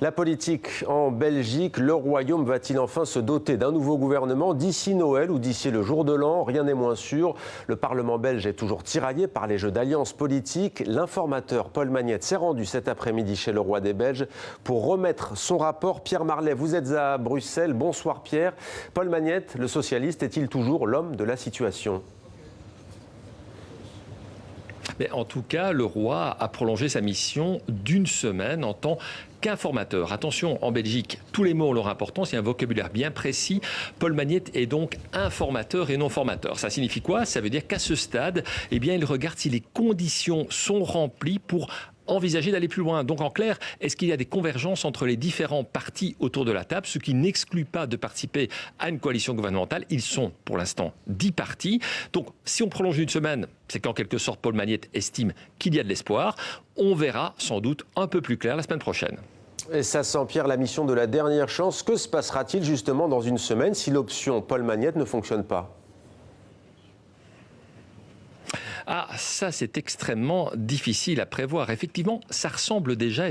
La politique en Belgique, le Royaume va-t-il enfin se doter d'un nouveau gouvernement d'ici Noël ou d'ici le jour de l'an? Rien n'est moins sûr. Le Parlement belge est toujours tiraillé par les jeux d'alliances politiques. L'informateur Paul Magnette s'est rendu cet après-midi chez le roi des Belges pour remettre son rapport. Pierre Marlet, vous êtes à Bruxelles. Bonsoir Pierre. Paul Magnette, le socialiste, est-il toujours l'homme de la situation ? Mais en tout cas, le roi a prolongé sa mission d'une semaine en tant qu'informateur. Attention, en Belgique, tous les mots ont leur importance, il y a un vocabulaire bien précis. Paul Magnette est donc informateur et non formateur. Ça signifie quoi? Ça veut dire qu'à ce stade, il regarde si les conditions sont remplies pour envisager d'aller plus loin. Donc en clair, est-ce qu'il y a des convergences entre les différents partis autour de la table, ce qui n'exclut pas de participer à une coalition gouvernementale? Ils sont pour l'instant 10 partis. Donc si on prolonge une semaine, c'est qu'en quelque sorte Paul Magnette estime qu'il y a de l'espoir. On verra sans doute un peu plus clair la semaine prochaine. Et ça sent, Pierre, la mission de la dernière chance. Que se passera-t-il justement dans une semaine si l'option Paul Magnette ne fonctionne pas ? Ah, ça c'est extrêmement difficile à prévoir. Effectivement, ça ressemble déjà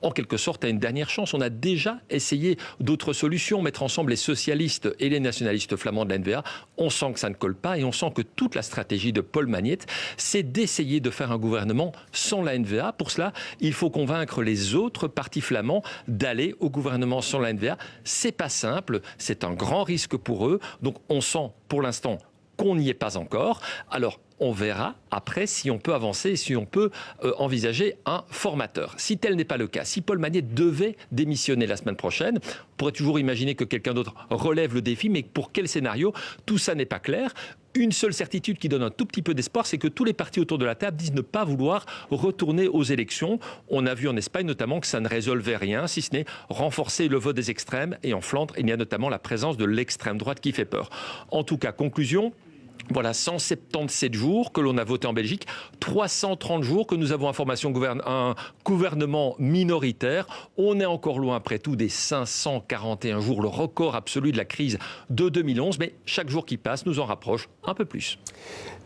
en quelque sorte à une dernière chance. On a déjà essayé d'autres solutions, mettre ensemble les socialistes et les nationalistes flamands de la NVA. On sent que ça ne colle pas et on sent que toute la stratégie de Paul Magnette, c'est d'essayer de faire un gouvernement sans la NVA. Pour cela, il faut convaincre les autres partis flamands d'aller au gouvernement sans la NVA. C'est pas simple, c'est un grand risque pour eux. Donc on sent pour l'instant qu'on n'y est pas encore. Alors, on verra après si on peut avancer et si on peut envisager un formateur. Si tel n'est pas le cas, si Paul Magnette devait démissionner la semaine prochaine, on pourrait toujours imaginer que quelqu'un d'autre relève le défi, mais pour quel scénario? Tout ça n'est pas clair. Une seule certitude qui donne un tout petit peu d'espoir, c'est que tous les partis autour de la table disent ne pas vouloir retourner aux élections. On a vu en Espagne notamment que ça ne résolvait rien, si ce n'est renforcer le vote des extrêmes. Et en Flandre, il y a notamment la présence de l'extrême droite qui fait peur. En tout cas, conclusion. Voilà 177 jours que l'on a voté en Belgique, 330 jours que nous avons un gouvernement minoritaire. On est encore loin après tout des 541 jours, le record absolu de la crise de 2011. Mais chaque jour qui passe nous en rapproche un peu plus.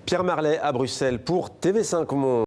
Pierre Marlet à Bruxelles pour TV5 Monde.